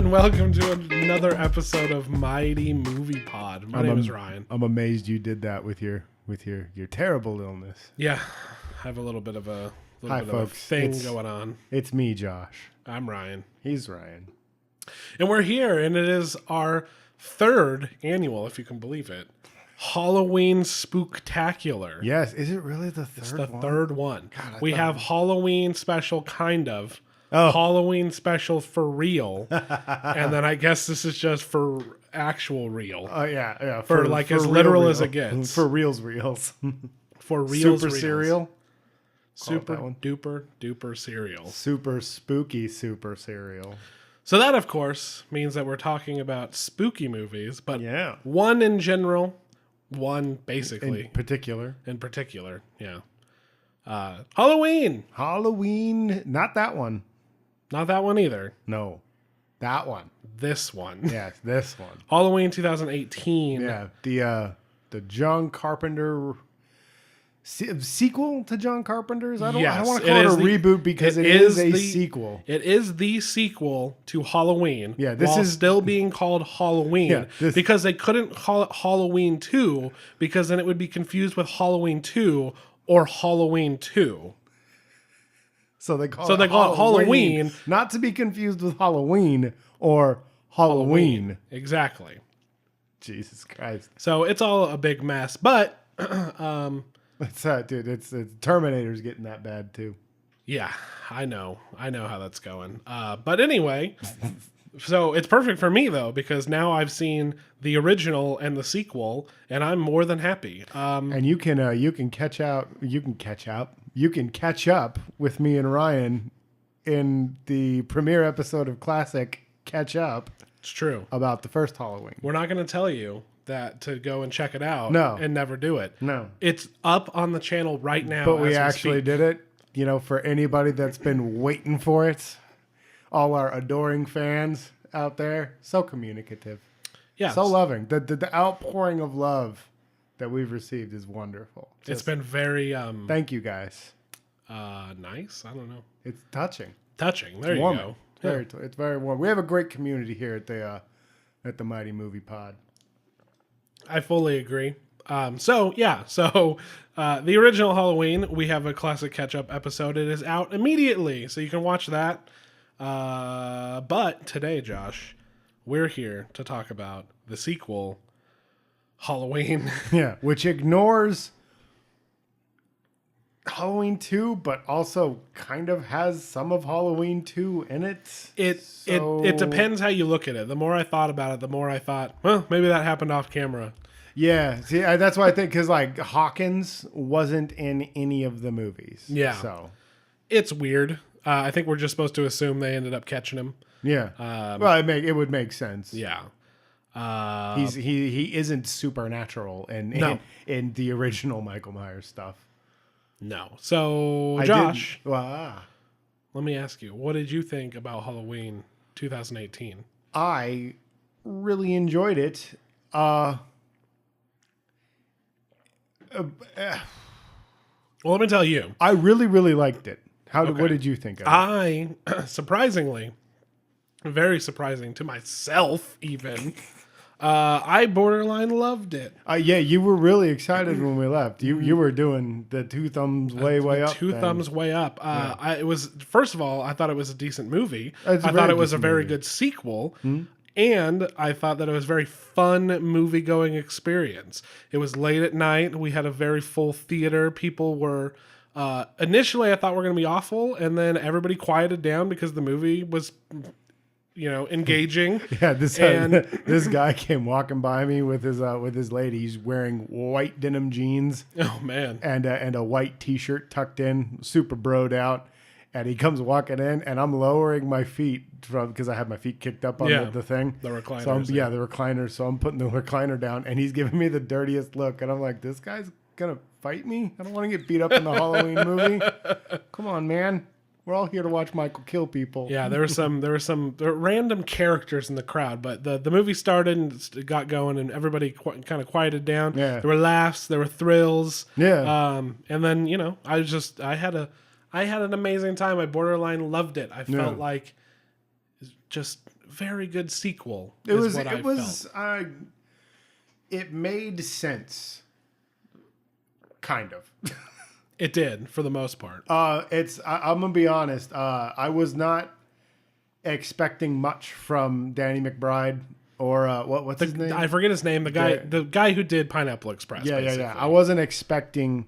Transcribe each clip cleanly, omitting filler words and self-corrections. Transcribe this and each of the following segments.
and welcome to another episode of Mighty Movie Pod. My name is Ryan. I'm amazed you did that with your terrible illness. Yeah, I have a little bit of a folks. thing going on. It's me, Josh. I'm Ryan. He's Ryan. And we're here, and it is our third annual, if you can believe it, Halloween Spooktacular. Yes, is it really the third It's the one? third one. God, we have Halloween special, kind of. Oh. Halloween special for real. And then I guess this is just for actual real. Oh, yeah. For like as literal as it gets. For reals. For reals. Super cereal. Super duper cereal. Super spooky super cereal. So that, of course, means that we're talking about spooky movies, but yeah. One in general, one basically. In particular, yeah. Halloween! Halloween, not that one. Not that one either. No, that one. This one. Yes, this one. Halloween 2018. Yeah, the John Carpenter sequel to John Carpenter's. I don't want to call it a reboot because it is a sequel. It is the sequel to Halloween. Yeah, this is still being called Halloween because they couldn't call it Halloween 2 because then it would be confused with Halloween 2 or Halloween 2. So they call it Halloween, not to be confused with Halloween or Halloween. Exactly. Jesus Christ. So it's all a big mess, but it's dude, it's Terminator's getting that bad too. Yeah, I know how that's going. But anyway, so it's perfect for me though because now I've seen the original and the sequel, and I'm more than happy. And you can catch up with me and Ryan in the premiere episode of Classic Catch Up. It's true about the first Halloween. We're not going to tell you that to go and check it out. No. And never do it. No, it's up on the channel right now. But we actually did it. You know, for anybody that's been waiting for it, all our adoring fans out there, so communicative, so loving. The outpouring of love that we've received is wonderful. It's been very thank you guys. Nice. I don't know. It's touching. There you go. It's very warm. We have a great community here at the Mighty Movie Pod. I fully agree. So the original Halloween, we have a classic catch-up episode. It is out immediately, so you can watch that. But today, Josh, we're here to talk about the sequel, Halloween. Yeah, which ignores Halloween 2, but also kind of has some of Halloween 2 in it. It depends how you look at it. The more I thought about it, the more I thought, well, maybe that happened off camera. Yeah, see, that's why I think, because like Hawkins wasn't in any of the movies. Yeah, so it's weird. I think we're just supposed to assume they ended up catching him. Yeah, well, it would make sense. Yeah, he isn't supernatural in the original Michael Myers stuff. No. So Josh, let me ask you, what did you think about Halloween 2018? I really enjoyed it. Well, let me tell you. I really, really liked it. What did you think of it? I, surprisingly, very surprising to myself even, I borderline loved it. Yeah, you were really excited when we left. You were doing the two thumbs way up. Thumbs way up. It was, first of all, I thought it was a decent movie. I thought it was a very good sequel. Mm-hmm. And I thought that it was a very fun movie-going experience. It was late at night. We had a very full theater. People were... initially, I thought we were going to be awful, and then everybody quieted down because the movie was, engaging. Yeah, this guy came walking by me with his lady. He's wearing white denim jeans. Oh man, and a white T-shirt tucked in, super broed out. And he comes walking in, and I'm lowering my feet because I had my feet kicked up on the thing. The recliner. So the recliner. So I'm putting the recliner down, and he's giving me the dirtiest look. And I'm like, this guy's going to fight me? I don't want to get beat up in the Halloween movie. Come on, man. We're all here to watch Michael kill people. Yeah, there were random characters in the crowd, but the movie started and it got going, and everybody kind of quieted down. Yeah. There were laughs, there were thrills. Yeah. And then I had an amazing time. I borderline loved it. I felt like just very good sequel. It made sense. Kind of. It did, for the most part. I'm gonna be honest. I was not expecting much from Danny McBride or what's his name? I forget his name. The guy who did Pineapple Express. Yeah. I wasn't expecting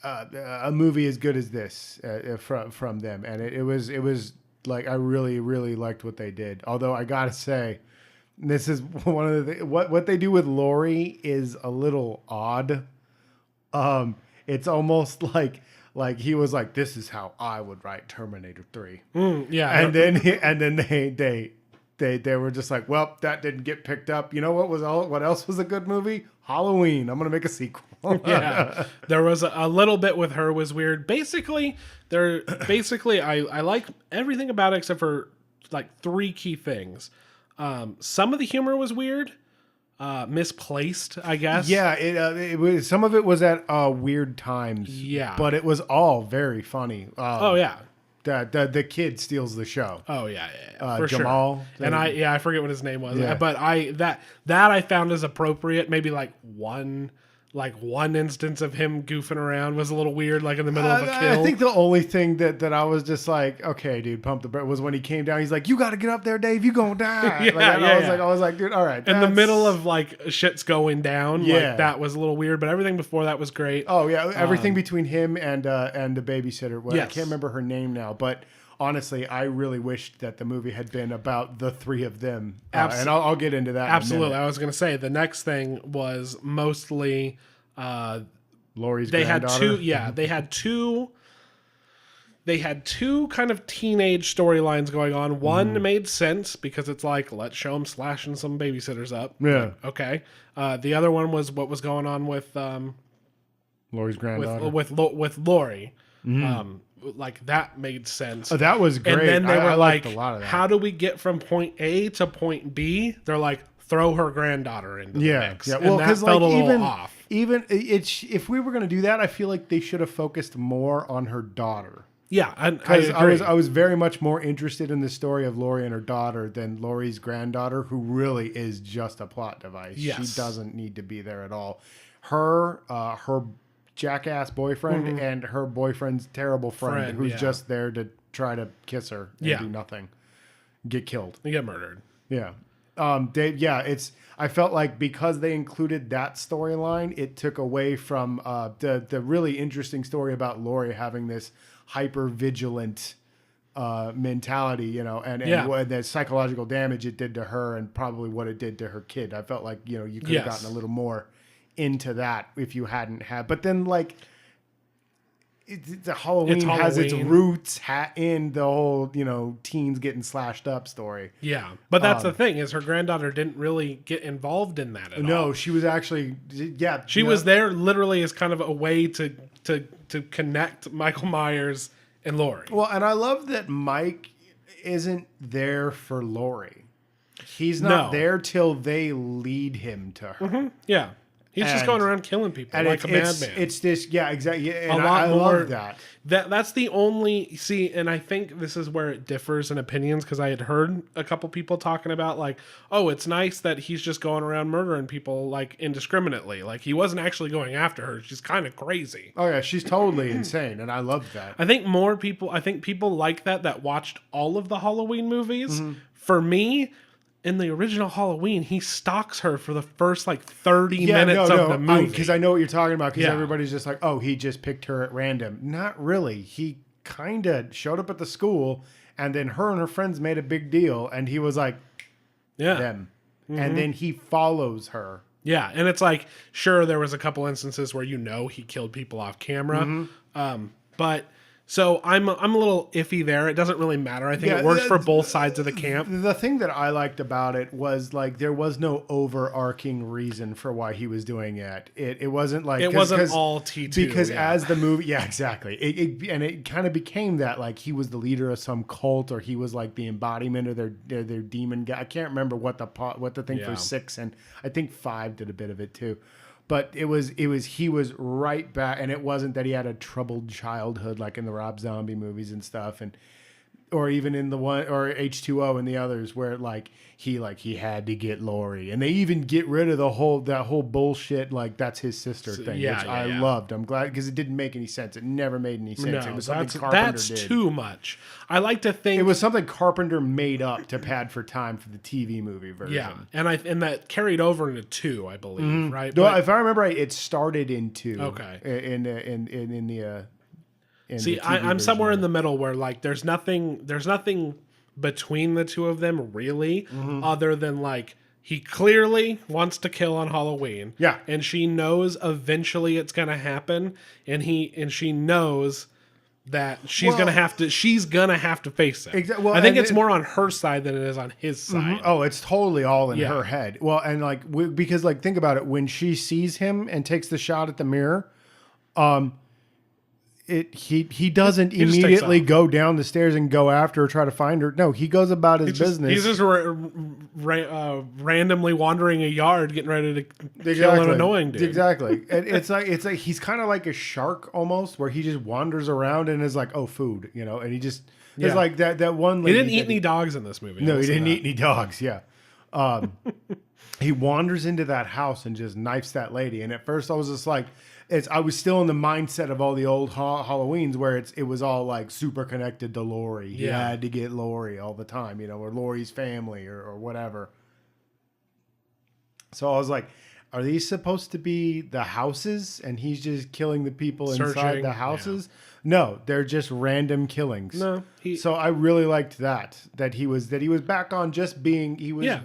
a movie as good as this from them, and it was like I really really liked what they did. Although I gotta say, this is one of the what they do with Laurie is a little odd. It's almost like he was like, this is how I would write Terminator 3. Yeah. And then they were just like, well, that didn't get picked up. You know what else was a good movie? Halloween. I'm going to make a sequel. Yeah. There was a little bit with her was weird. Basically, I like everything about it except for like 3 key things. Some of the humor was weird. Misplaced, I guess. Yeah, it was. Some of it was at weird times. Yeah, but it was all very funny. Oh yeah, the kid steals the show. Oh yeah, for Jamal. Sure. And I forget what his name was. Yeah. But that I found as appropriate. Maybe like one instance of him goofing around was a little weird, like in the middle of a kill. I think the only thing that I was just like, okay, dude, pump the brakes, was when he came down. He's like, you got to get up there, Dave. You gonna die. I was like, dude, all right. In the middle of like shit's going down. Yeah, like, that was a little weird, but everything before that was great. Oh yeah, everything between him and the babysitter. Well, yes. I can't remember her name now, but honestly, I really wished that the movie had been about the 3 of them. And I'll get into that. Absolutely. In a minute. I was going to say the next thing was mostly Laurie's they granddaughter. They had two kind of teenage storylines going on. One made sense because it's like, let's show them slashing some babysitters up. Yeah. Okay. The other one was what was going on with Laurie's granddaughter. With Laurie. Like that made sense. Oh, that was great. And then they were like, a lot of that. How do we get from point A to point B? They're like, throw her granddaughter into the mix. Yeah. Well, because like, off. Even if we were going to do that, I feel like they should have focused more on her daughter. Yeah, I was very much more interested in the story of Laurie and her daughter than Laurie's granddaughter, who really is just a plot device. Yes. She doesn't need to be there at all. Her jackass boyfriend and her boyfriend's terrible friend who's just there to try to kiss her and do nothing, get killed. They get murdered. Yeah. I felt like because they included that storyline, it took away from the really interesting story about Laurie having this hyper vigilant mentality, and the psychological damage it did to her, and probably what it did to her kid. I felt like you could have gotten a little more into that if you hadn't had. But then like. Halloween has its roots in the whole, teens getting slashed up story. Yeah. But that's the thing is her granddaughter didn't really get involved in that at all. No, she was actually, She was there literally as kind of a way to connect Michael Myers and Laurie. Well, and I love that Mike isn't there for Laurie. He's not there till they lead him to her. Mm-hmm. Yeah. He's just going around killing people like a madman. It's this, exactly. Yeah, and I love that. That's the only, and I think this is where it differs in opinions, because I had heard a couple people talking about like, oh, it's nice that he's just going around murdering people like indiscriminately. Like he wasn't actually going after her. She's kind of crazy. Oh yeah, she's totally insane, and I love that. I think people like that watched all of the Halloween movies. Mm-hmm. For me, in the original Halloween, he stalks her for the first 30 minutes of the movie. Because I know what you're talking about, because everybody's just like, oh, he just picked her at random. Not really. He kind of showed up at the school, and then her and her friends made a big deal, and he was like, them. Mm-hmm. And then he follows her. Yeah, and it's like, sure, there was a couple instances where he killed people off camera, but... So I'm a little iffy there. It doesn't really matter. I think it works for both sides of the camp. The thing that I liked about it was like there was no overarching reason for why he was doing it. It wasn't like it wasn't all T2 because as the movie, exactly. It kind of became that like he was the leader of some cult, or he was like the embodiment of their demon guy. I can't remember what the thing for 6, and I think 5 did a bit of it too. But he was right back, and it wasn't that he had a troubled childhood like in the Rob Zombie movies and stuff. And or even in the one or H2O and the others where he had to get Lori, and they even get rid of that whole bullshit that's his sister thing, which I loved. I'm glad because it didn't make any sense. It never made any sense. No, it was something Carpenter that's did. Too much. I like to think it was something Carpenter made up to pad for time for the TV movie version. Yeah, and that carried over into 2, I believe, right? No, if I remember right, it started in 2. Okay. In the See, I'm somewhere in the middle where there's nothing between the two of them really, other than he clearly wants to kill on Halloween. Yeah. And she knows eventually it's gonna happen, and she knows that she's gonna have to face it. Exactly. Well, I think it's more on her side than it is on his side. Oh, it's totally all in her head. Well, and because think about it, when she sees him and takes the shot at the mirror, he doesn't immediately go down the stairs and go after her, try to find her. No, he goes about his business. He's just randomly wandering a yard, getting ready to kill an annoying dude. Exactly. It's like he's kind of like a shark almost, where he just wanders around and is like, oh, food, and he just there's like that one lady. He didn't eat any dogs in this movie. No, he didn't eat any dogs. Yeah. He wanders into that house and just knifes that lady. And at first I was just like, I was still in the mindset of all the old Halloweens where it was all super connected to Lori. He had to get Lori all the time, or Lori's family or whatever. So I was like, are these supposed to be the houses and he's just killing the people inside the houses? Yeah. No, they're just random killings. No, so I really liked that he was back on just being he was a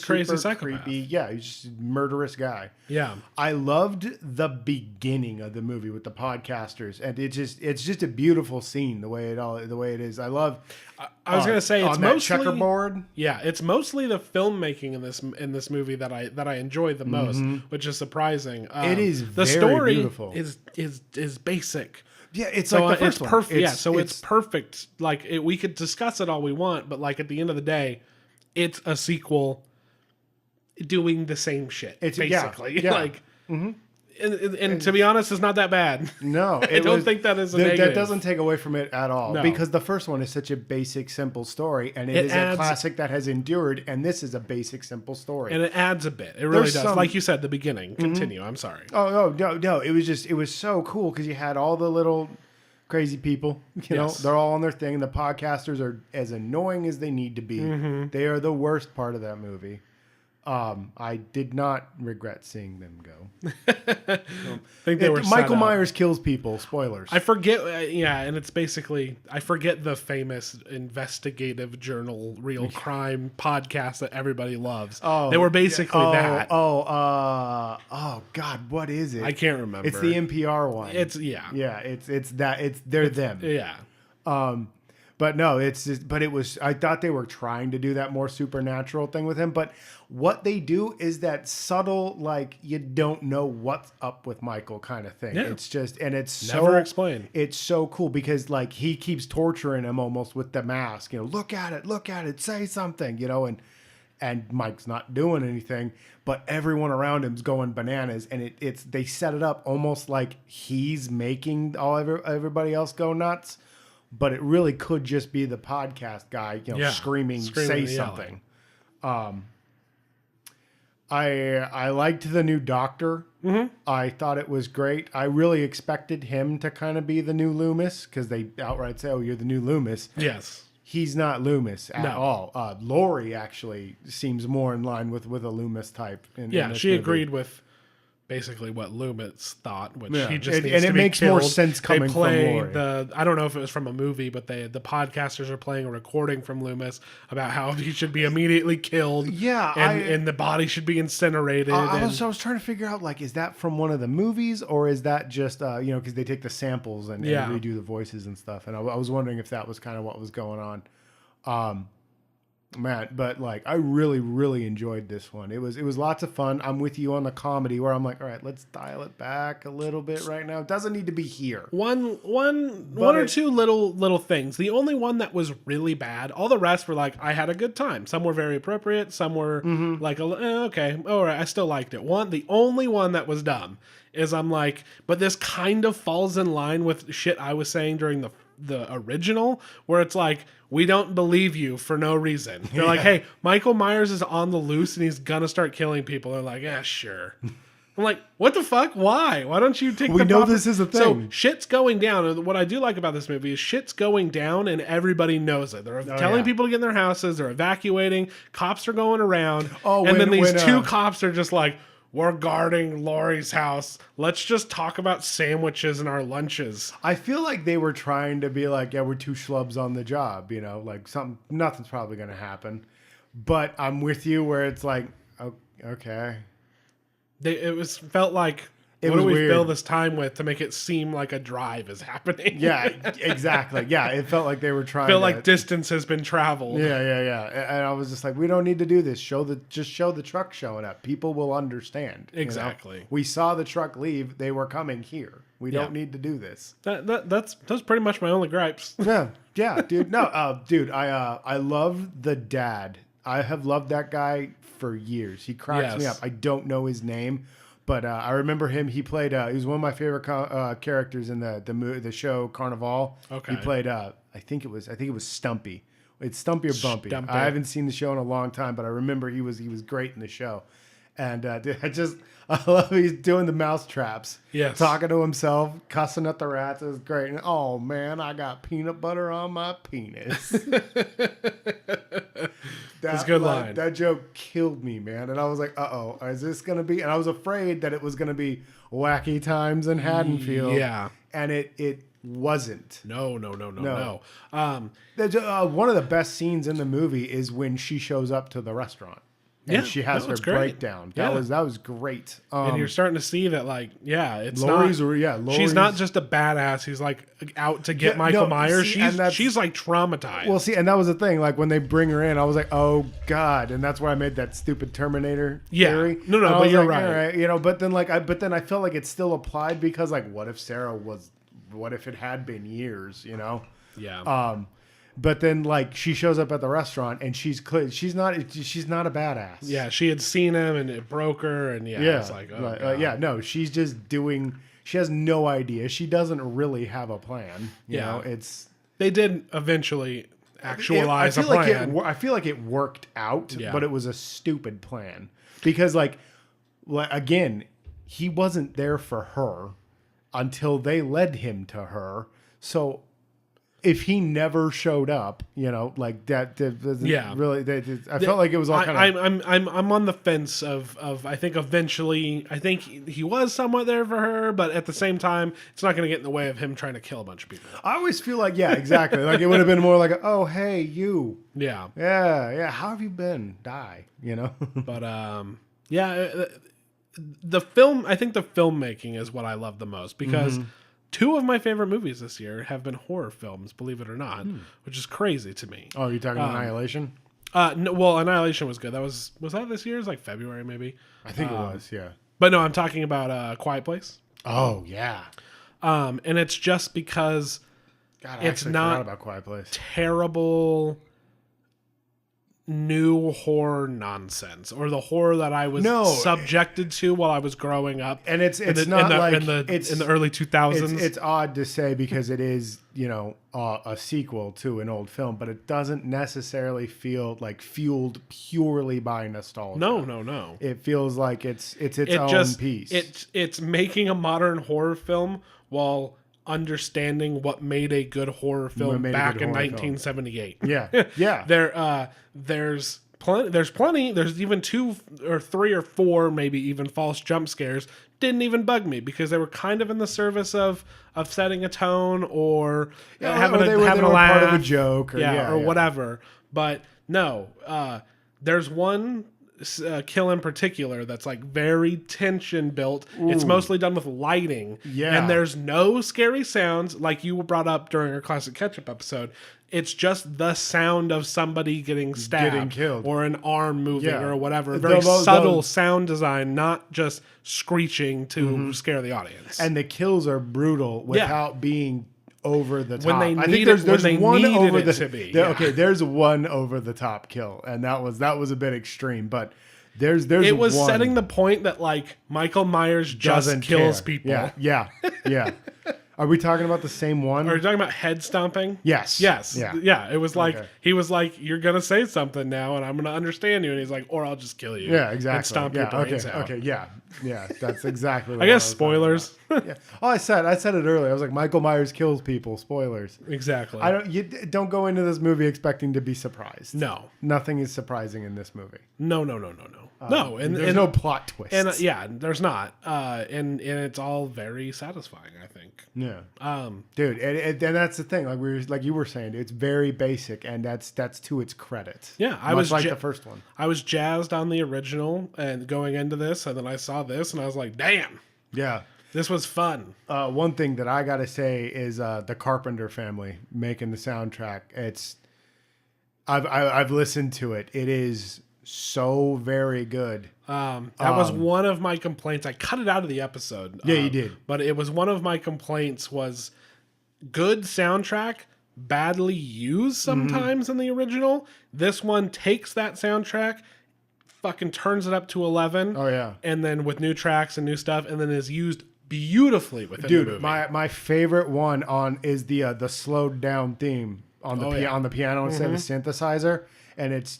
crazy psychopath. Creepy, he's just a murderous guy. Yeah. I loved the beginning of the movie with the podcasters, and it's just a beautiful scene the way it is. I love I was going to say it's mostly checkerboard. Yeah, it's mostly the filmmaking in this movie that I enjoy the most, which is surprising. It is the very story beautiful. is basic. Yeah, it's like the first one. Perfect. It's perfect. We could discuss it all we want, but at the end of the day, it's a sequel doing the same shit. It's basically and to be honest, it's not that bad. No, I don't think that is a negative. That doesn't take away from it at all. No. Because the first one is such a basic, simple story, and it is a classic that has endured. And this is a basic, simple story, and it adds a bit. It really does. Like you said, the beginning. Continue. I'm sorry. Oh no! It was so cool because you had all the little crazy people. They're all on their thing. The podcasters are as annoying as they need to be. They are the worst part of that movie. I did not regret seeing them go. I think they were Michael Myers kills people. Spoilers. I forget. And it's basically I forget the famous investigative journal, real crime podcast that everybody loves. Oh, they were basically that. Oh, God, what is it? I can't remember. It's the NPR one. It's they're them. Yeah. But no, it was, I thought they were trying to do that more supernatural thing with him. But what they do is that subtle, you don't know what's up with Michael kind of thing. Yeah. It's just, and it's never explained. It's so cool because he keeps torturing him almost with the mask, look at it, say something, and Mike's not doing anything, but everyone around him's going bananas. And they set it up almost like he's making everybody else go nuts. But it really could just be the podcast guy, screaming, say something. I liked the new Doctor. I thought it was great. I really expected him to kind of be the new Loomis because they outright say, "Oh, you're the new Loomis." Yes, he's not Loomis at all. Lori actually seems more in line with a Loomis type. In she movie. Agreed with basically what Loomis thought, which he just needs and to it be makes killed. more sense coming from Lori. I don't know if it was from a movie, but the podcasters are playing a recording from Loomis about how he should be immediately killed. Yeah, and the body should be incinerated. I was trying to figure out is that from one of the movies or is that just because they take the samples and redo the voices and stuff, and I was wondering if that was kind of what was going on. Matt, but I really, really enjoyed this one. It was lots of fun. I'm with you on the comedy where I'm like, all right, let's dial it back a little bit right now. It doesn't need to be here. One or two little things. The only one that was really bad. All the rest were I had a good time. Some were very appropriate. Some were okay, all right, I still liked it. The only one that was dumb is but this kind of falls in line with shit I was saying during original, where it's like, we don't believe you for no reason. They're like, hey, Michael Myers is on the loose and he's gonna start killing people. They're like, yeah, sure. I'm like, what the fuck? Why? Why don't you take We know this is a thing. So shit's going down. And what I do like about this movie is shit's going down and everybody knows it. They're telling people to get in their houses. They're evacuating. Cops are going around. Then these two cops are just like, we're guarding Laurie's house. Let's just talk about sandwiches and our lunches. I feel like they were trying to be like, yeah, we're two schlubs on the job. Like nothing's probably going to happen. But I'm with you where it's like, okay. It felt like, what do we fill this time with to make it seem like a drive is happening? Yeah, exactly. Yeah, it felt like they were trying. Feel like distance has been traveled. Yeah. And I was just like, we don't need to do this. Just show the truck showing up. People will understand. Exactly. We saw the truck leave. They were coming here. We don't need to do this. That's pretty much my only gripes. Yeah, dude. No, dude. I love the dad. I have loved that guy for years. He cracks me up. I don't know his name, but I remember him. He played. He was one of my favorite characters in the show Carnival. Okay. He played. I think it was Stumpy. It's Stumpy or Bumpy. Stumpy. I haven't seen the show in a long time, but I remember he was great in the show. And dude, I love he's doing the mouse traps. Yes. Talking to himself, cussing at the rats. It was great. And, oh man, I got peanut butter on my penis. That's a good line. That joke killed me, man. And I was like, uh-oh, is this going to be... And I was afraid that it was going to be Wacky Times in Haddonfield. Yeah. And it wasn't. No. One of the best scenes in the movie is when she shows up to the restaurant. And she has her breakdown. That was great. And you're starting to see that, like, she's not just a badass who's like out to get Michael Myers. She's like traumatized. Well, see, and that was the thing. Like when they bring her in, I was like, oh god, and that's why I made that stupid Terminator theory. No, but you're right. All right. But then I felt like it still applied because like, what if it had been years? Yeah. But then, like, she shows up at the restaurant, and she's not a badass. Yeah, she had seen him, and it broke her, and it's like, no, she's just doing. She has no idea. She doesn't really have a plan. You know, they did eventually actualize a plan. I feel like it worked out, but it was a stupid plan because, like again, he wasn't there for her until they led him to her. So. If he never showed up, like that, really, I felt like it was all kind of. I'm on the fence of. I think eventually, he was somewhat there for her, but at the same time, it's not going to get in the way of him trying to kill a bunch of people. I always feel like, exactly. Like it would have been more like, oh, hey, you. Yeah. How have you been? Die. But the film. I think the filmmaking is what I love the most because. Mm-hmm. 2 of my favorite movies this year have been horror films, believe it or not, which is crazy to me. Oh, you're talking Annihilation? No, well, Annihilation was good. Was that this year? It was like February, maybe. I think it was, yeah. But no, I'm talking about Quiet Place. Oh, yeah. And it's just because it's not about Quiet Place. Terrible new horror nonsense or the horror that I was subjected to while I was growing up. And it's in the early 2000s. It's odd to say because it is, a sequel to an old film, but it doesn't necessarily feel like fueled purely by nostalgia. No. It feels like it's own piece. It's making a modern horror film while understanding what made a good horror film back in 1978. Yeah. There's plenty. There's even 2 or 3 or 4, maybe even false jump scares. Didn't even bug me because they were kind of in the service of setting a tone or having a laugh, part of a joke, or whatever. But no, there's one kill in particular that's like very tension built. Ooh. It's mostly done with lighting, and there's no scary sounds like you brought up during our classic ketchup episode. It's just the sound of somebody getting stabbed, getting killed, or an arm moving, or whatever. Very subtle sound design, not just screeching to scare the audience. And the kills are brutal without being over the top. When they need there's one over the to be. Okay, there's one over the top kill, and that was a bit extreme, but there's it was one. Setting the point that like Michael Myers just kills people. Yeah. Are we talking about the same one? Are you talking about head stomping? Yes. Yes. Yeah. It was like, he was like, you're going to say something now and I'm going to understand you. And he's like, or I'll just kill you. Yeah, exactly. And stomp your brains out. Okay. Yeah. That's exactly what I guess spoilers. Yeah. Oh, I said it earlier. I was like, Michael Myers kills people. Spoilers. Exactly. You don't go into this movie expecting to be surprised. No. Nothing is surprising in this movie. No. No. And there's no plot twist. And there's not. And it's all very satisfying, I think. Yeah. Dude, and that's the thing. Like you were saying, it's very basic, and that's to its credit. Yeah, I was like the first one. I was jazzed on the original and going into this, and then I saw this, and I was like, damn. Yeah. This was fun. One thing that I gotta say is the Carpenter family making the soundtrack. I've listened to it. It is so very good. That was one of my complaints. I cut it out of the episode. Yeah, you did. But it was one of my complaints was good soundtrack, badly used sometimes in the original. This one takes that soundtrack, fucking turns it up to 11. Oh, yeah. And then with new tracks and new stuff, and then is used beautifully within the movie. My favorite one is the slowed down theme on the piano instead of the synthesizer. And it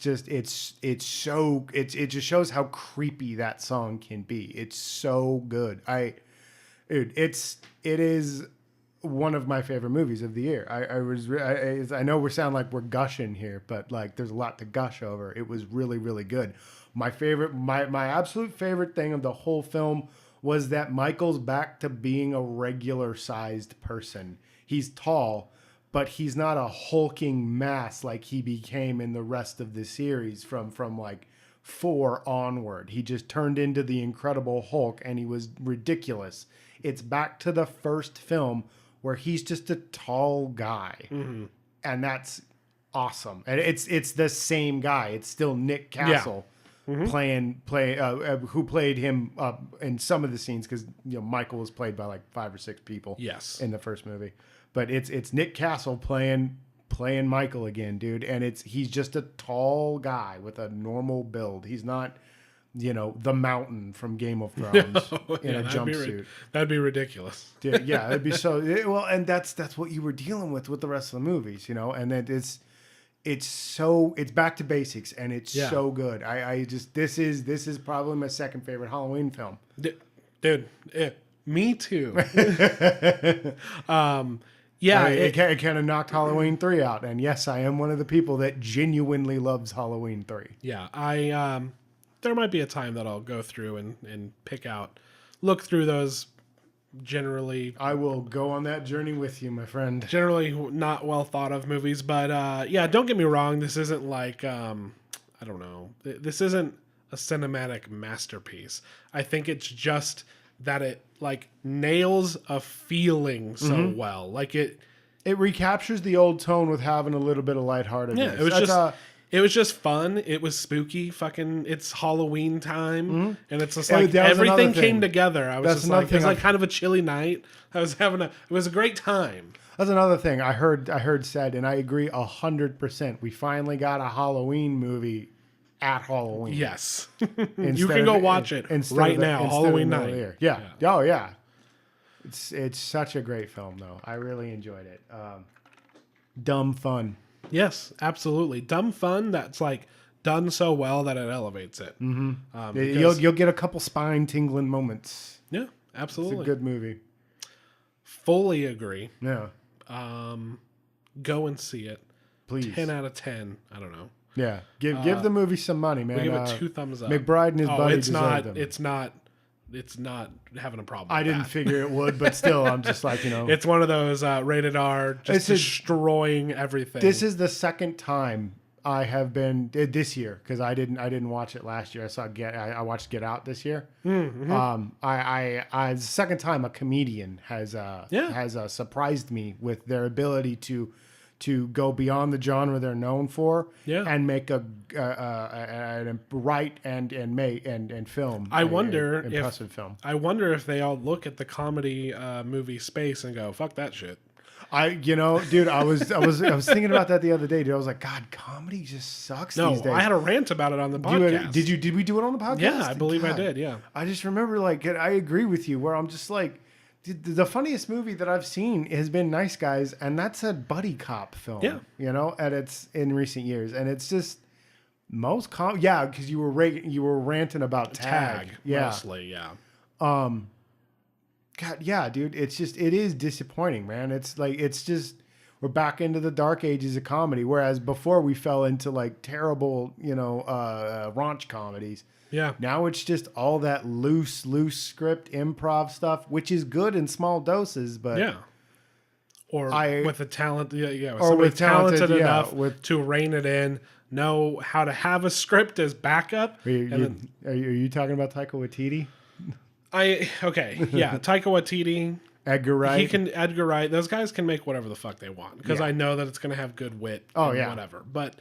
just shows how creepy that song can be. It's so good. It is one of my favorite movies of the year. I know we sound like we're gushing here, but like there's a lot to gush over. It was really, really good. My absolute favorite thing of the whole film was that Michael's back to being a regular sized person. He's tall, but he's not a hulking mass like he became in the rest of the series from like 4 onward. He just turned into the Incredible Hulk and he was ridiculous. It's back to the first film where he's just a tall guy. Mm-hmm. And that's awesome. And it's the same guy. It's still Nick Castle. Yeah. Mm-hmm. Who played him in some of the scenes, because Michael was played by like 5 or 6 people. Yes. In the first movie, but it's Nick Castle playing Michael again, dude, and he's just a tall guy with a normal build. He's not, the Mountain from Game of Thrones in a jumpsuit. That'd be ridiculous. Dude, yeah, it'd be so well, and that's what you were dealing with the rest of the movies, and then it's back to basics, and it's so good. This is probably my second favorite Halloween film. Dude, me too. Yeah, it kind of knocked Halloween 3 out, and yes, I am one of the people that genuinely loves Halloween 3. Yeah, there might be a time that I'll go through and look through those. Generally, I will go on that journey with you, my friend. Generally not well thought of movies, but don't get me wrong. This isn't like I don't know. This isn't a cinematic masterpiece. I think it's just that it like nails a feeling so well. Like it recaptures the old tone with having a little bit of lightheartedness. Yeah, it was just fun. It was spooky. Fucking, it's Halloween time, and it's just like everything came together. I was just like, it was like kind of a chilly night. It was a great time. That's another thing I heard said, and I agree 100%. We finally got a Halloween movie at Halloween. Yes, you can go watch it right now. Halloween night. Yeah. Oh yeah. It's such a great film though. I really enjoyed it. Dumb fun. Yes, absolutely. Dumb fun that's like done so well that it elevates it. Mm-hmm. You'll get a couple spine tingling moments. Yeah, absolutely. It's a good movie. Fully agree. Yeah. Go and see it. Please. 10 out of 10. I don't know. Yeah. Give the movie some money, man. We give it 2 thumbs up. McBride and his buddy deserve them. It's not having a problem. I didn't figure it would, but still, I'm just like, It's one of those rated R, just destroying everything. This is the second time I have been this year, because I didn't watch it last year. I watched Get Out this year. Mm-hmm. The second time a comedian has surprised me with their ability to go beyond the genre they're known for, and make a write and film. I wonder impressive film. I wonder if they all look at the comedy movie space and go, "Fuck that shit." Dude, I was thinking about that the other day, dude. I was like, God, comedy just sucks these days. I had a rant about it on the podcast. Did we do it on the podcast? Yeah, I believe I did. Yeah. I just remember, like, I agree with you, where I'm just like, The funniest movie that I've seen has been Nice Guys, and that's a buddy cop film. Yeah. You know, and it's in recent years, and it's just because you were ranting about Tag. Yeah. Mostly, yeah. God, yeah, dude, it is disappointing, man. It's just we're back into the dark ages of comedy, whereas before we fell into like terrible, raunch comedies. Yeah. Now it's just all that loose script improv stuff, which is good in small doses, but yeah. Or with the talent, with somebody talented enough to rein it in, know how to have a script as backup. Are you talking about Taika Waititi? Taika Waititi. Edgar Wright. Edgar Wright. Those guys can make whatever the fuck they want because I know that it's going to have good wit. Whatever. But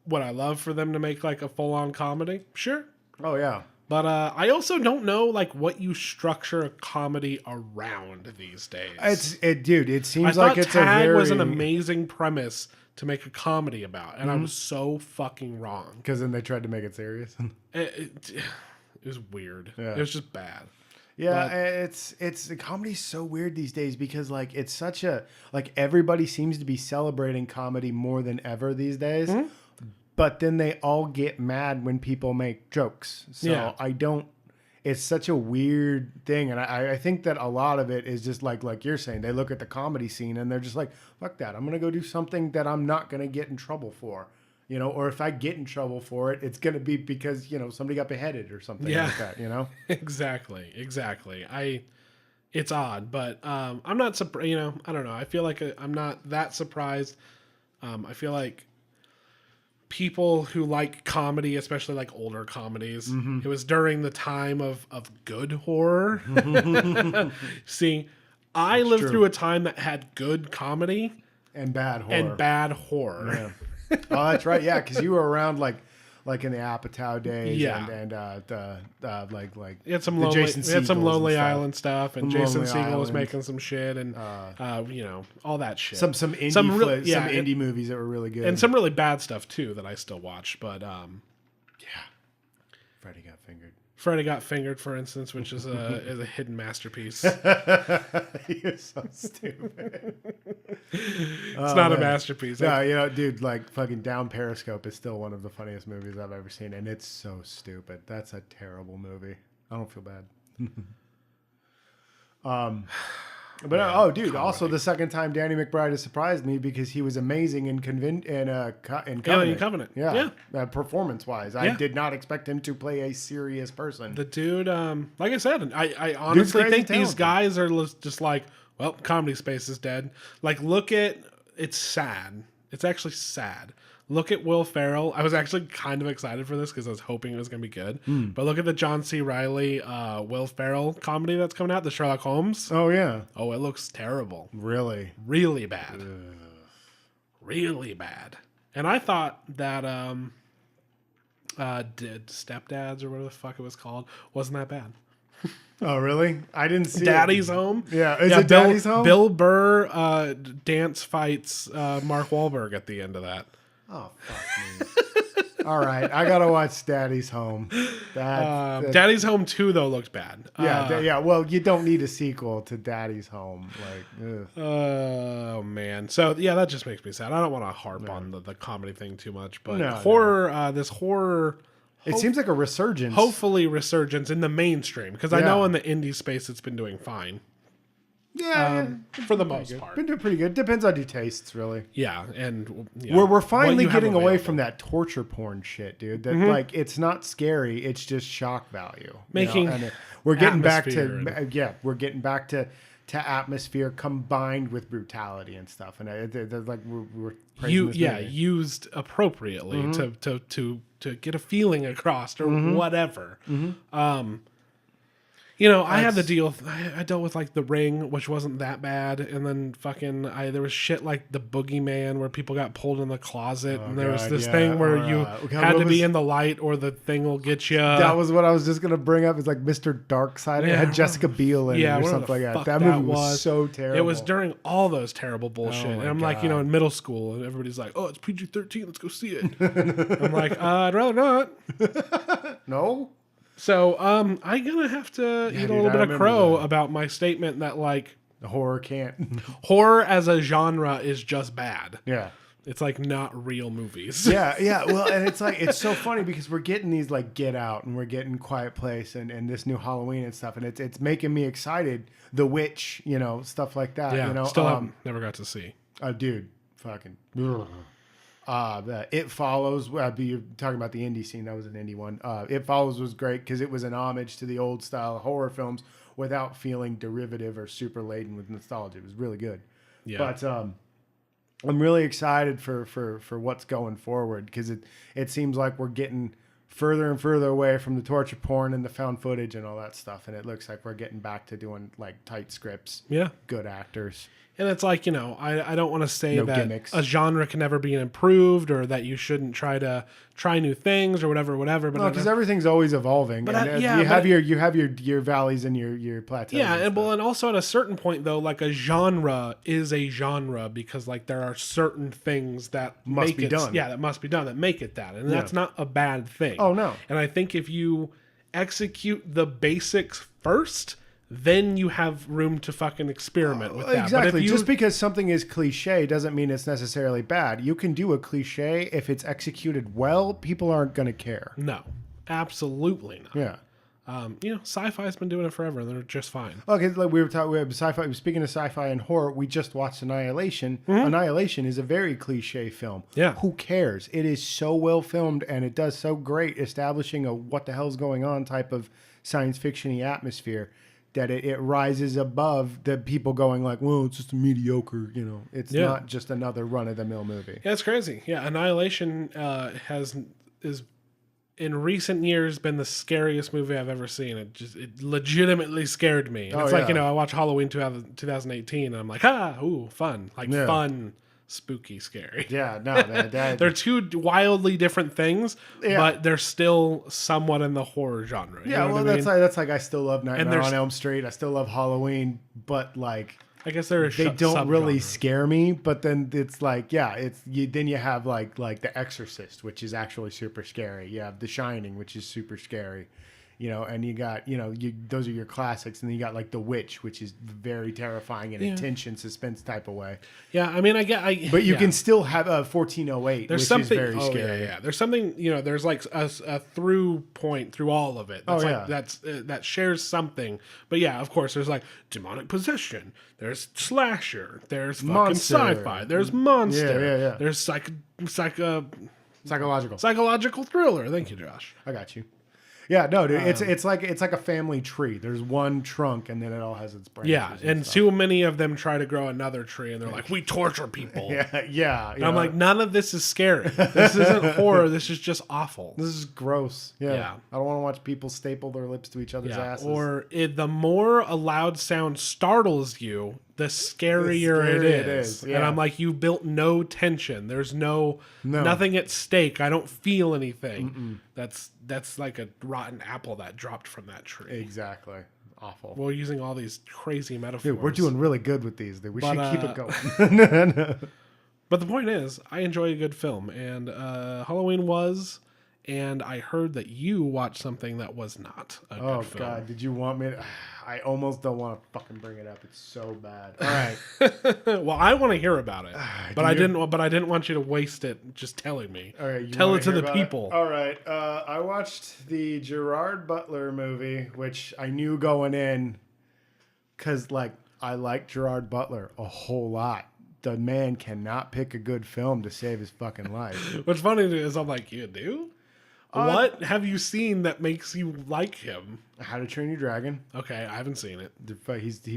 would I love for them to make like a full on comedy? Sure. Oh yeah. But I also don't know like what you structure a comedy around these days. It seems like it's Tag was an amazing premise to make a comedy about, and I was so fucking wrong. Because then they tried to make it serious. It was weird. Yeah. It was just bad. Yeah, it's the comedy's so weird these days because like it's such a everybody seems to be celebrating comedy more than ever these days. Mm-hmm. But then they all get mad when people make jokes. So it's such a weird thing. And I think that a lot of it is just like you're saying, they look at the comedy scene and they're just like, fuck that. I'm going to go do something that I'm not going to get in trouble for. Or if I get in trouble for it, it's going to be because, somebody got beheaded or something like that, Exactly. It's odd, but I'm not surprised, I don't know. I feel like I'm not that surprised. I feel like people who like comedy, especially like older comedies, it was during the time of good horror. I lived through a time that had good comedy and bad horror. Yeah. Oh, that's right. Yeah, because you were around like in the Apatow days, and we had some Lonely Island stuff, and Jason Segel was making some shit, and all that shit. Some indie movies that were really good, and some really bad stuff too that I still watch. But Freddy Got Fingered, for instance, which is a hidden masterpiece. You're so stupid. It's not a masterpiece. No, dude, like fucking Down Periscope is still one of the funniest movies I've ever seen, and it's so stupid. That's a terrible movie. I don't feel bad. Dude, also the second time Danny McBride has surprised me because he was amazing in Covenant. Alien Covenant. Yeah. Performance-wise. I did not expect him to play a serious person. The dude, like I said, I honestly think these guys are just like, well, comedy space is dead. Like, it's sad. It's actually sad. Look at Will Ferrell. I was actually kind of excited for this because I was hoping it was going to be good. But look at the John C. Reilly, Will Ferrell comedy that's coming out, the Sherlock Holmes. Oh, yeah. Oh, it looks terrible. Really? Really bad. Ugh. Really bad. And I thought that Stepdads or whatever the fuck it was called wasn't that bad. Oh, really? I didn't see Daddy's Home. Yeah, is it Daddy's Home? Bill Burr dance fights Mark Wahlberg at the end of that. Oh, fuck me. All right, I gotta watch Daddy's Home. Daddy's Home 2 though looked bad. Well, you don't need a sequel to Daddy's Home. Oh man. So that just makes me sad. I don't want to harp on the comedy thing too much, but horror. This horror. It seems like a resurgence. Hopefully, resurgence in the mainstream because I know in the indie space it's been doing fine. Yeah, for the most part, been doing pretty good. Depends on your tastes, really. Yeah, and we're finally getting away from that torture porn shit, dude. That it's not scary; it's just shock value. We're getting back to atmosphere combined with brutality and stuff, and we're used appropriately to get a feeling across or whatever. I had to deal. I dealt with like The Ring, which wasn't that bad, and then there was shit like The Boogeyman, where people got pulled in the closet, and there was this thing where you had to be in the light, or the thing will get you. That was what I was just gonna bring up. It's like Mr. Darkside. It had Jessica Biel in it or something like that. That movie was so terrible. It was during all those terrible bullshit, and I'm like, in middle school, and everybody's like, "Oh, it's PG-13. Let's go see it." I'm like, I'd rather not. No. So I'm gonna have to eat a little bit of crow about my statement that like horror can't horror as a genre is just bad. Yeah. It's like not real movies. Yeah. Well, and it's like it's so funny because we're getting these like Get Out and we're getting Quiet Place and this new Halloween and stuff, and it's making me excited. The Witch, stuff like that. Yeah, still never got to see. Dude, fucking. It Follows. You're talking about the indie scene. That was an indie one. It Follows was great because it was an homage to the old style horror films without feeling derivative or super laden with nostalgia. It was really good. Yeah. But I'm really excited for what's going forward because it seems like we're getting further and further away from the torture porn and the found footage and all that stuff, and it looks like we're getting back to doing like tight scripts. Yeah. Good actors. And it's like, I don't want to say that gimmicks. A genre can never be improved or that you shouldn't try new things or whatever. But no, because everything's always evolving. But you have your valleys and your plateaus. Yeah, and also at a certain point though, like a genre is a genre because like there are certain things that must be done. Yeah, that must be done that make it that, and that's not a bad thing. Oh no. And I think if you execute the basics first, then you have room to fucking experiment with that. Exactly. But just because something is cliche doesn't mean it's necessarily bad. You can do a cliche if it's executed well. People aren't going to care. No, absolutely not. Yeah. Sci-fi's been doing it forever, and they're just fine. Okay, like we were sci-fi. Speaking of sci-fi and horror, we just watched Annihilation. Mm-hmm. Annihilation is a very cliche film. Yeah. Who cares? It is so well filmed, and it does so great establishing a what the hell's going on type of science fiction-y atmosphere that it rises above the people going like, well, it's just a mediocre, It's not just another run-of-the-mill movie. Yeah, it's crazy. Yeah, Annihilation is in recent years been the scariest movie I've ever seen. It legitimately scared me. And it's like, I watch Halloween 2018 and I'm like, fun. Fun, spooky, scary. Yeah, no, man. They're two wildly different things, but they're still somewhat in the horror genre. Yeah, that's like I still love Nightmare on Elm Street. I still love Halloween, but like I guess they don't really scare me. But then it's like, then you have like The Exorcist, which is actually super scary. You have The Shining, which is super scary. And you got, those are your classics. And then you got like The Witch, which is very terrifying in a tension suspense type of way. Yeah, I mean, but you can still have a 1408, there's which something, is very scary. Yeah. There's something, there's like a through point through all of it. That shares something. But yeah, of course, there's like demonic possession. There's slasher. There's fucking monster. Sci-fi. There's monster. Yeah. There's psychological thriller. Thank you, Josh. I got you. Yeah, no, dude, it's like a family tree. There's one trunk, and then it all has its branches. Yeah, and too many of them try to grow another tree, and they're like, "We torture people." Yeah. And I'm like, none of this is scary. This isn't horror. This is just awful. This is gross. Yeah. I don't want to watch people staple their lips to each other's asses. Or the more a loud sound startles you, the scarier it is. Yeah. And I'm like, you built no tension. There's nothing at stake. I don't feel anything. Mm-mm. That's like a rotten apple that dropped from that tree. Exactly. Awful. We're using all these crazy metaphors. Dude, we're doing really good with these. We should keep it going. But the point is, I enjoy a good film. And Halloween was... And I heard that you watched something that was not a good film. Oh, God. Did you want me to... I almost don't want to fucking bring it up. It's so bad. All right. Well, I want to hear about it. But I didn't want you to waste it just telling me. All right. Tell it to the people. All right. I watched the Gerard Butler movie, which I knew going in because, I like Gerard Butler a whole lot. The man cannot pick a good film to save his fucking life. What's funny is I'm like, you do? What have you seen that makes you like him? How to Train Your Dragon. Okay, I haven't seen it. He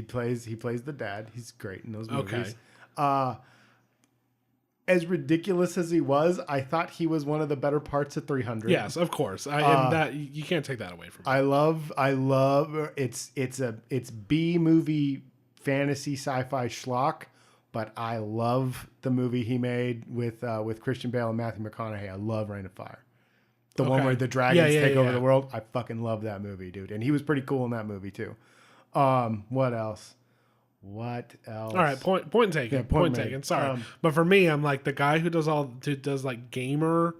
plays the dad. He's great in those movies. Okay. As ridiculous as he was, I thought he was one of the better parts of 300. Yes, of course. And that you can't take that away from me. I love it's B movie fantasy sci-fi schlock, but I love the movie he made with Christian Bale and Matthew McConaughey. I love Reign of Fire. The one where the dragons take over the world. I fucking love that movie, dude. And he was pretty cool in that movie, too. What else? All right, point taken. Yeah, point taken. Sorry. But for me, I'm like the guy who does like gamer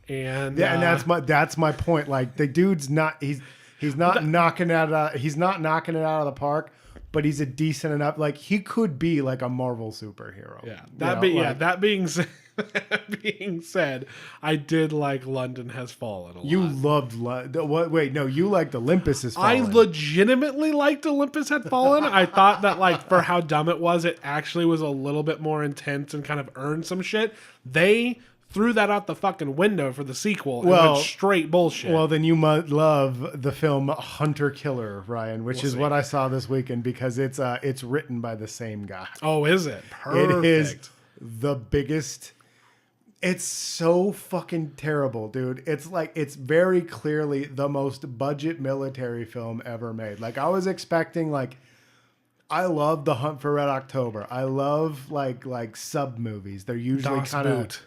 and... Yeah, and that's my point. Like, the dude's not... He's not knocking it out. He's not knocking it out of the park, but he's a decent enough. Like he could be like a Marvel superhero. Yeah. That being said, I did like London Has Fallen a lot. You loved what? Wait, no, you liked Olympus Has Fallen. I legitimately liked Olympus Had Fallen. I thought that like for how dumb it actually was a little bit more intense and kind of earned some shit. They threw that out the fucking window for the sequel and went straight bullshit. Well, then you might love the film Hunter Killer, Ryan, which is what I saw this weekend because it's written by the same guy. Oh, is it? Perfect. It is the biggest. It's so fucking terrible, dude. It's like it's very clearly the most budget military film ever made. Like I was expecting like I love The Hunt for Red October. I love like sub movies. They're usually kind of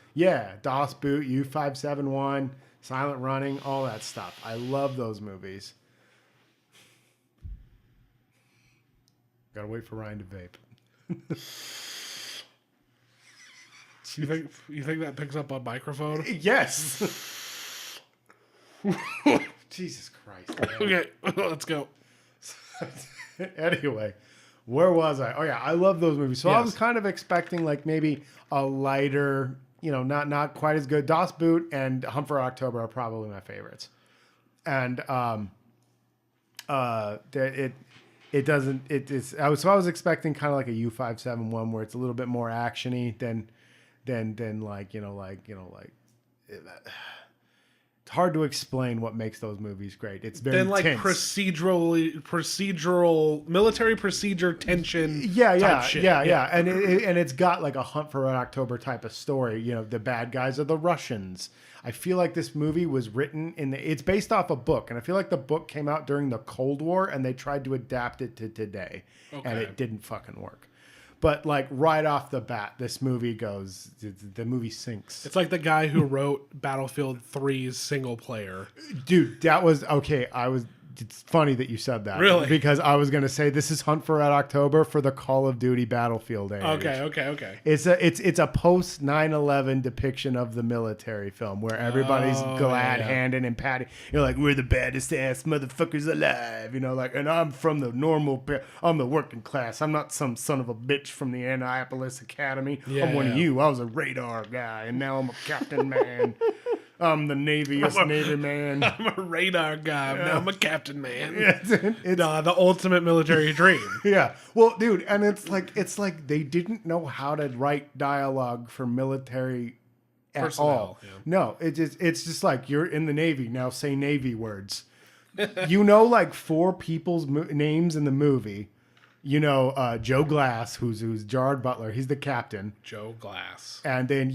Das Boot, U-571, Silent Running, all that stuff. I love those movies. Gotta wait for Ryan to vape. You think that picks up on microphone? Yes. Jesus Christ. Man. Okay, let's go. Anyway, where was I? Oh yeah, I love those movies. So I was kind of expecting like maybe a lighter, not quite as good. Das Boot and Hunt for October are probably my favorites. And it doesn't. I was expecting kind of like a U-571 where it's a little bit more actiony than it's hard to explain what makes those movies great. It's very tense. procedural military procedure tension. Yeah. And it's got like a Hunt for Red October type of story. The bad guys are the Russians. I feel like this movie was written it's based off a book, and I feel like the book came out during the Cold War, and they tried to adapt it to today, and it didn't fucking work. But like right off the bat, this movie the movie sinks. It's like the guy who wrote Battlefield 3's single player. Dude, that was okay. It's funny that you said that. Really? Because I was going to say this is Hunt for Red October for the Call of Duty Battlefield age. Okay. It's a post 9/11 depiction of the military film where everybody's glad handing and patting. Like we're the baddest ass motherfuckers alive. And I'm from I'm the working class. I'm not some son of a bitch from the Annapolis Academy. I'm one of you. I was a radar guy, and now I'm a captain man. I'm the Navyest Navy man. I'm a radar guy. Now I'm a captain man. It's the ultimate military dream. Yeah. Well, dude, and it's like they didn't know how to write dialogue for military at all. Yeah. No, it's just like you're in the Navy now. Say Navy words. Like 4 people's names in the movie. Joe Glass, who's Gerard Butler. He's the captain. Joe Glass. And then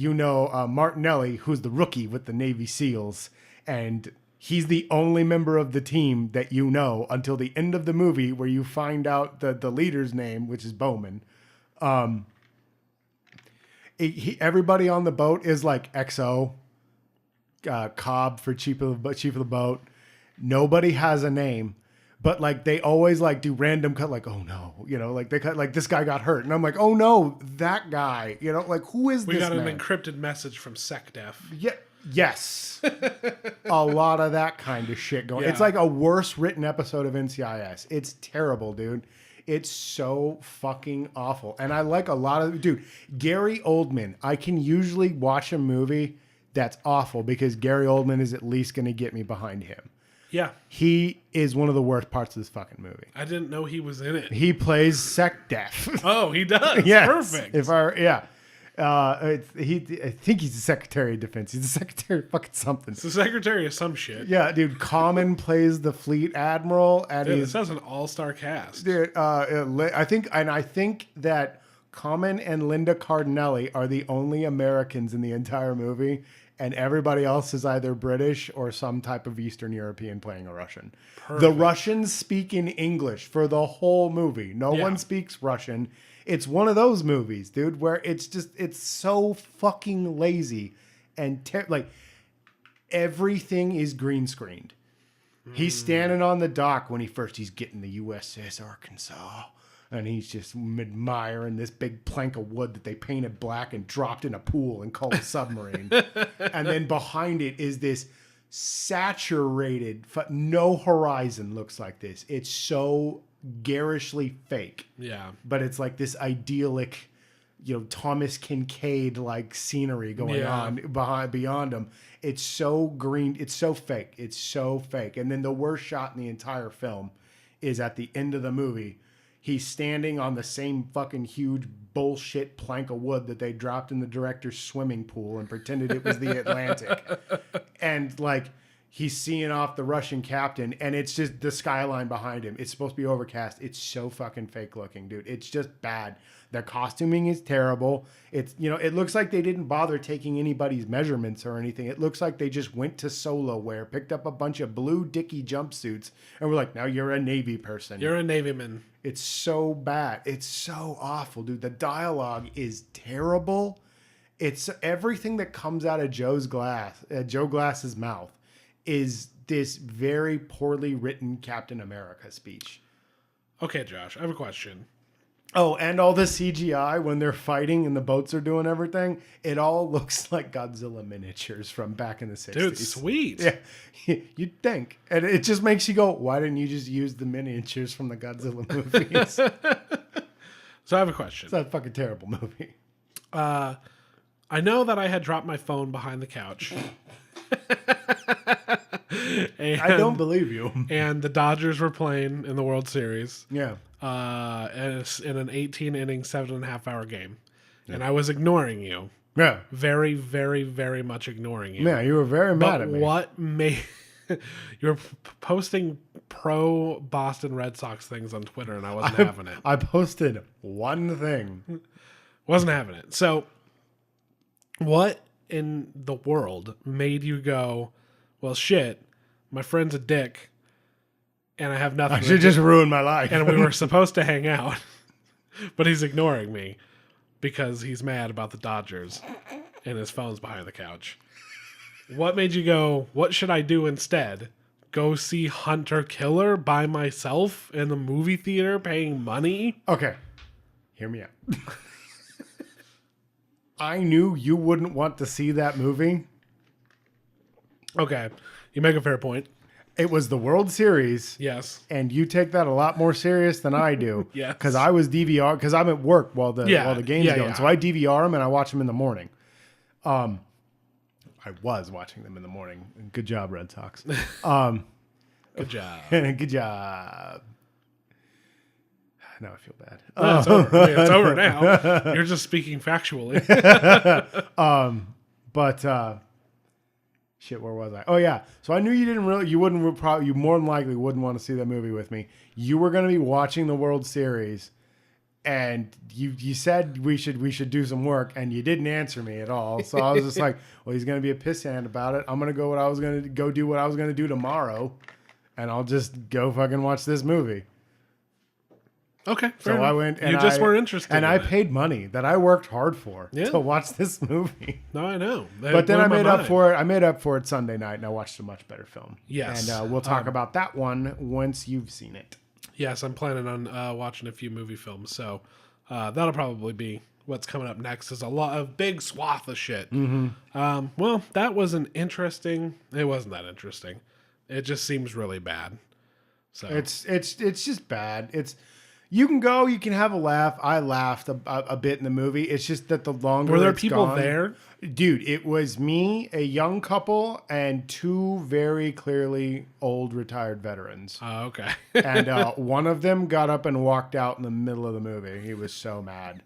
Martinelli, who's the rookie with the Navy SEALs. And he's the only member of the team that until the end of the movie where you find out the leader's name, which is Bowman. Everybody on the boat is like XO. Cobb for chief of the boat. Nobody has a name. But like they always like do random cut, like oh no, like they cut like this guy got hurt, and I'm like oh no, that guy, like who is this? We got man? An encrypted message from SecDef. Yeah, yes, a lot of that kind of shit going. Yeah. It's like a worse written episode of NCIS. It's terrible, dude. It's so fucking awful, and I like a lot of Gary Oldman. I can usually watch a movie that's awful because Gary Oldman is at least going to get me behind him. Yeah. He is one of the worst parts of this fucking movie. I didn't know he was in it. He plays SecDef. Oh, he does? Yes. Perfect. I think he's the Secretary of Defense. He's the Secretary of fucking something. It's the Secretary of some shit. Yeah, dude. Common plays the Fleet Admiral. And this has an all-star cast. Dude, I think that Common and Linda Cardinelli are the only Americans in the entire movie. And everybody else is either British or some type of Eastern European playing a Russian. Perfect. The Russians speak in English for the whole movie. No one speaks Russian. It's one of those movies, dude, where it's so fucking lazy and everything is green screened. He's standing on the dock when he's getting the USS Arkansas. And he's just admiring this big plank of wood that they painted black and dropped in a pool and called a submarine. And then behind it is this saturated. No horizon looks like this. It's so garishly fake. Yeah. But it's like this idyllic, Thomas Kincaid like scenery going on beyond him. It's so green. It's so fake. It's so fake. And then the worst shot in the entire film is at the end of the movie. He's standing on the same fucking huge bullshit plank of wood that they dropped in the director's swimming pool and pretended it was the Atlantic. And like, he's seeing off the Russian captain, and it's just the skyline behind him. It's supposed to be overcast. It's so fucking fake looking, dude. It's just bad. The costuming is terrible. It's, it looks like they didn't bother taking anybody's measurements or anything. It looks like they just went to Solo Wear, picked up a bunch of blue Dickie jumpsuits, and were like, now you're a Navy person. You're a Navyman. It's so bad. It's so awful, dude. The dialogue is terrible. It's everything that comes out of Joe Glass's mouth is this very poorly written Captain America speech. Okay, Josh, I have a question. Oh, and all the CGI when they're fighting and the boats are doing everything, it all looks like Godzilla miniatures from back in the 60s. Dude, sweet. Yeah, you'd think. And it just makes you go, why didn't you just use the miniatures from the Godzilla movies? So I have a question. It's a fucking terrible movie. I know that I had dropped my phone behind the couch. And, I don't believe you. And the Dodgers were playing in the World Series. Yeah. In an 18-inning, 7.5-hour game. Yeah. And I was ignoring you. Yeah. Very, very, very much ignoring you. Yeah, you were very mad at me. What made... you were posting pro Boston Red Sox things on Twitter, and I wasn't having it. I posted one thing. Wasn't having it. So, what in the world made you go, well, shit, my friend's a dick, and I have nothing. I should just ruin my life. And we were supposed to hang out, but he's ignoring me because he's mad about the Dodgers, and his phone's behind the couch. What made you go, what should I do instead? Go see Hunter Killer by myself in the movie theater paying money? Okay, hear me out. I knew you wouldn't want to see that movie. Okay, you make a fair point. It was the World Series. Yes. And you take that a lot more serious than I do. Yes. Because I was DVR, because I'm at work while the game's going. Yeah. So I DVR them and I watch them in the morning. I was watching them in the morning. Good job, Red Sox. Good job. Good job. Now I feel bad. No, it's over. I mean, it's over now. You're just speaking factually. Shit, where was I? Oh yeah. So I knew you more than likely wouldn't want to see that movie with me. You were going to be watching the World Series, and you said we should do some work, and you didn't answer me at all. So I was just like, well, he's going to be a pissant about it. I'm going to do what I was going to do tomorrow, and I'll just go fucking watch this movie. Okay. So enough. I went and you just were interested. And I paid money that I worked hard for to watch this movie. No, I know. But then I made up for it. I made up for it Sunday night, and I watched a much better film. Yes. And we'll talk about that one once you've seen it. Yes, I'm planning on watching a few movie films, so that'll probably be what's coming up next. Is a big swath of shit. Mm-hmm. Well, that wasn't interesting. It wasn't that interesting. It just seems really bad. So it's just bad. You can go, you can have a laugh. I laughed a bit in the movie. It's just that the longer were there it's people gone, there? Dude, it was me, a young couple, and two very clearly old retired veterans. Oh, okay. And one of them got up and walked out in the middle of the movie. He was so mad.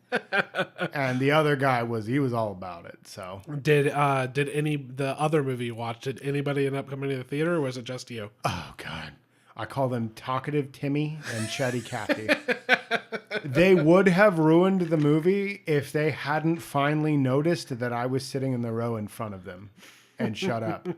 And the other guy was all about it. So did the other movie you watched, did anybody end up coming to the theater, or was it just you? Oh God. I call them Talkative Timmy and Chatty Cathy. They would have ruined the movie if they hadn't finally noticed that I was sitting in the row in front of them and shut up.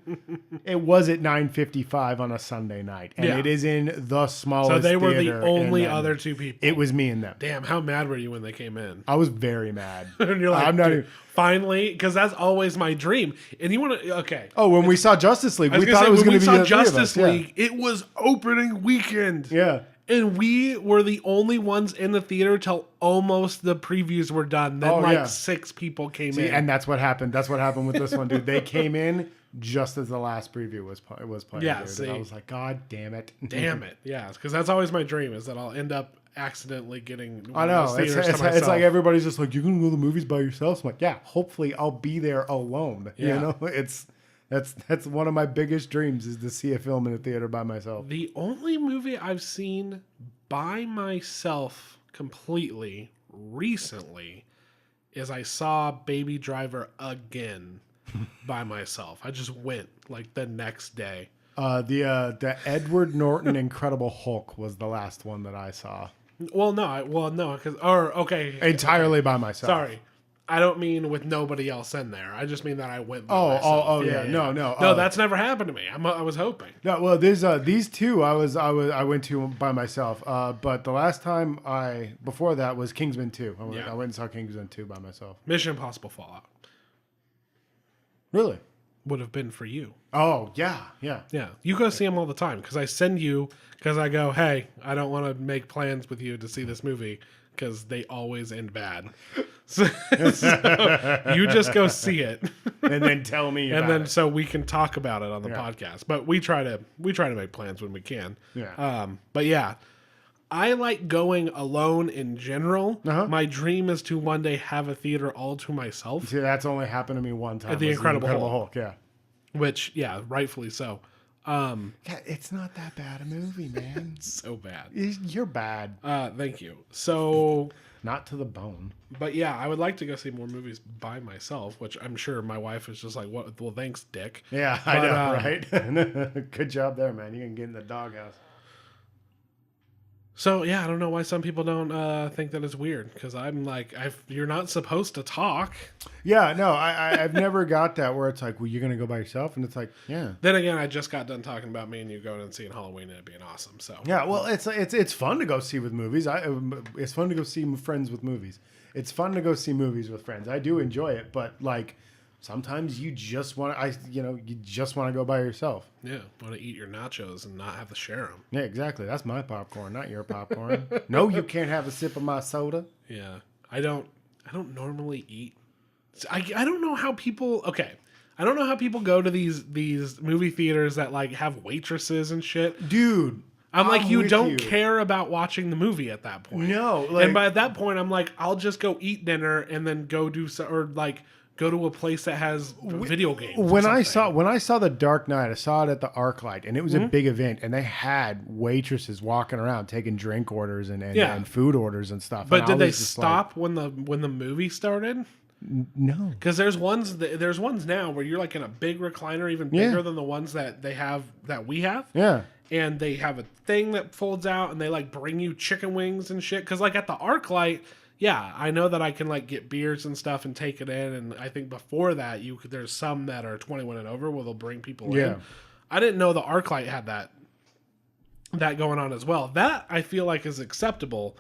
It was at 9:55 on a Sunday night, and it is in the smallest So they were the theater only other two people. It was me and them. Damn, how mad were you when they came in? I was very mad. And you're like, I'm not even... finally, because that's always my dream. And you want to, okay. Oh, when we saw Justice League, we thought it was going to be the Justice League, it was opening weekend. Yeah. And we were the only ones in the theater till almost the previews were done. Then 6 people came in. And that's what happened. That's what happened with this one, dude. They came in just as the last preview was playing. Yeah, dude. see, and I was like, God damn it. Damn it. Yeah, because that's always my dream is that I'll end up accidentally getting I know. It's like everybody's just like, you're going to go to the movies by yourself? I'm like, yeah, hopefully I'll be there alone. Yeah. You know, that's one of my biggest dreams is to see a film in a theater by myself. The only movie I've seen by myself completely recently is I saw Baby Driver again by myself. I just went like the next day. The Edward Norton Incredible Hulk was the last one that I saw. Entirely by myself. Sorry, I don't mean with nobody else in there. I just mean that I went. Yeah. No. No, that's never happened to me. I was hoping. No, well, there's these two I went to by myself. But the last time before that was Kingsman 2. I went and saw Kingsman 2 by myself. Mission Impossible Fallout. Really? Would have been for you. Oh, yeah. You go see them all the time because I send you because I go, hey, I don't want to make plans with you to see this movie because they always end bad. So you just go see it and then tell me about it. So we can talk about it on the podcast. But we try to make plans when we can. Yeah. But yeah, I like going alone in general. Uh-huh. My dream is to one day have a theater all to myself. See, that's only happened to me one time. At the Incredible Hulk. Yeah. Which, yeah, rightfully so. It's not that bad a movie, man. It's so bad. You're bad. Thank you. So... Not to the bone. But yeah, I would like to go see more movies by myself, which I'm sure my wife is just like, "What? Well, thanks, Dick." Yeah, I know, right? Good job there, man. You can get in the doghouse. So yeah, I don't know why some people don't think that it's weird because I'm like, you're not supposed to talk. Yeah, no, I've never got that where it's like, well, you're gonna go by yourself, and it's like, yeah. Then again, I just got done talking about me and you going and seeing Halloween and it being awesome. So yeah, well, it's fun to go see with movies. It's fun to go see friends with movies. It's fun to go see movies with friends. I do enjoy it, but like. Sometimes you just want to go by yourself. Yeah, want to eat your nachos and not have to share them. Yeah, exactly. That's my popcorn, not your popcorn. No, you can't have a sip of my soda. Yeah, I don't normally eat. I don't know how people. Okay, I don't know how people go to these movie theaters that like have waitresses and shit, dude. I'm like, you don't care about watching the movie at that point. No, and by that point, I'm like, I'll just go eat dinner and then go do go to a place that has video games. When I saw The Dark Knight, I saw it at the ArcLight, and it was a big event, and they had waitresses walking around taking drink orders and food orders and stuff. But did they stop when the movie started? No, because there's ones now where you're like in a big recliner, even bigger than the ones that we have. Yeah. And they have a thing that folds out, and they like bring you chicken wings and shit. Because like at the ArcLight. Yeah, I know that I can like get beers and stuff and take it in, and I think before that there's some that are 21 and over where they'll bring people in. I didn't know the ArcLight had that going on as well. That I feel like is acceptable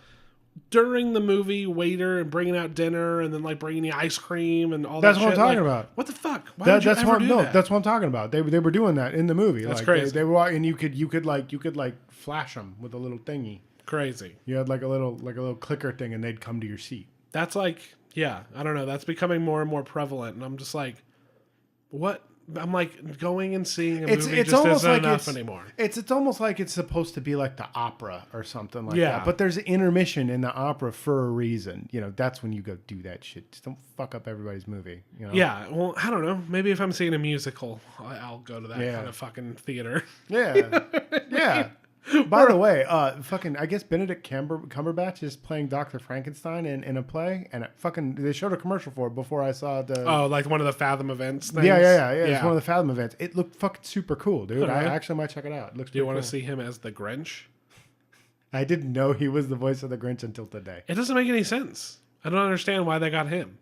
during the movie, waiter and bringing out dinner and then like bringing the ice cream and all that. That's what I'm talking about. What the fuck? Why would you ever do that? That's what I'm talking about. They were doing that in the movie. That's crazy. They were, and you could flash them with a little thingy. Crazy. You had like a little clicker thing, and they'd come to your seat. That's like, yeah, I don't know. That's becoming more and more prevalent, and I'm just like, what? I'm like going and seeing a movie just isn't enough anymore. It's almost like it's supposed to be like the opera or something like that. But there's an intermission in the opera for a reason. You know, that's when you go do that shit. Just don't fuck up everybody's movie. You know? Yeah. Well, I don't know. Maybe if I'm seeing a musical, I'll go to that kind of fucking theater. Yeah. Yeah. By the way, I guess Benedict Cumberbatch is playing Dr. Frankenstein in a play, and they showed a commercial for it before I saw the... Oh, like one of the Fathom events things? Yeah. It's one of the Fathom events. It looked fucking super cool, dude. I actually might check it out. It looks. Do you want to see him as the Grinch? I didn't know he was the voice of the Grinch until today. It doesn't make any sense. I don't understand why they got him.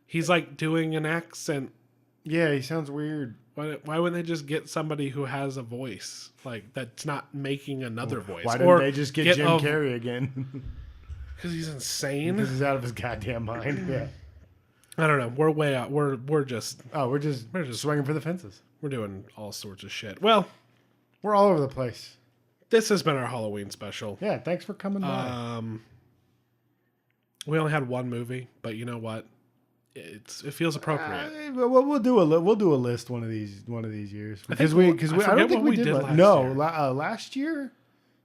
He's like doing an accent. Yeah, he sounds weird. Why wouldn't they just get somebody who has a voice like that's not making another voice? Why didn't they just get Jim Carrey again? Because he's insane. Because he's out of his goddamn mind. Yeah. I don't know. We're way out. We're just swinging for the fences. We're doing all sorts of shit. Well, we're all over the place. This has been our Halloween special. Yeah, thanks for coming by. We only had one movie, but you know what? it feels appropriate. We'll do a list one of these years because I don't think we did last year.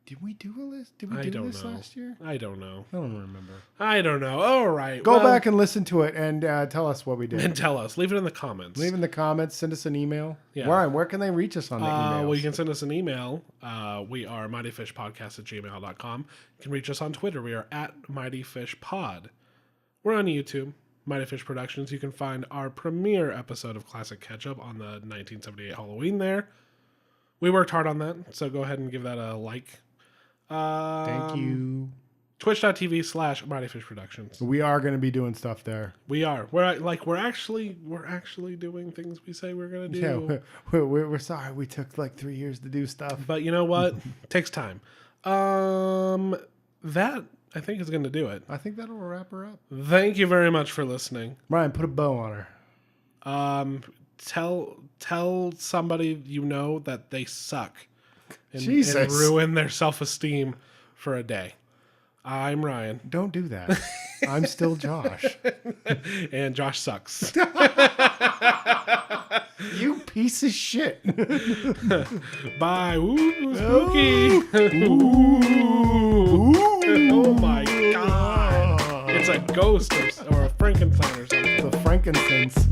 Did we do a list? Did we do this last year? I don't know. I don't remember. I don't know. All right. Go back and listen to it and tell us what we did. And tell us. Leave it in the comments. Leave in the comments. Send us an email. Yeah. Ryan, where can they reach us on the email? Well, you can send us an email. We are mightyfishpodcast@gmail.com. You can reach us on Twitter. We are @mightyfishpod. We're on YouTube, Mighty Fish Productions. You can find our premiere episode of Classic Ketchup on the 1978 Halloween there. We worked hard on that, so go ahead and give that a like. Thank you. Twitch.tv/Mighty Fish Productions. We are going to be doing stuff there. We are. We're actually doing things we say we're going to do. Yeah, we're sorry. We took like 3 years to do stuff. But you know what? It takes time. That I think is going to do it. I think that'll wrap her up. Thank you very much for listening. Ryan, put a bow on her. Tell somebody you know that they suck. And ruin their self-esteem for a day. I'm Ryan. Don't do that. I'm still Josh. And Josh sucks. You piece of shit. Bye. Ooh, spooky. Ooh. Oh my God. It's a ghost or a Frankenstein or something. The frankincense.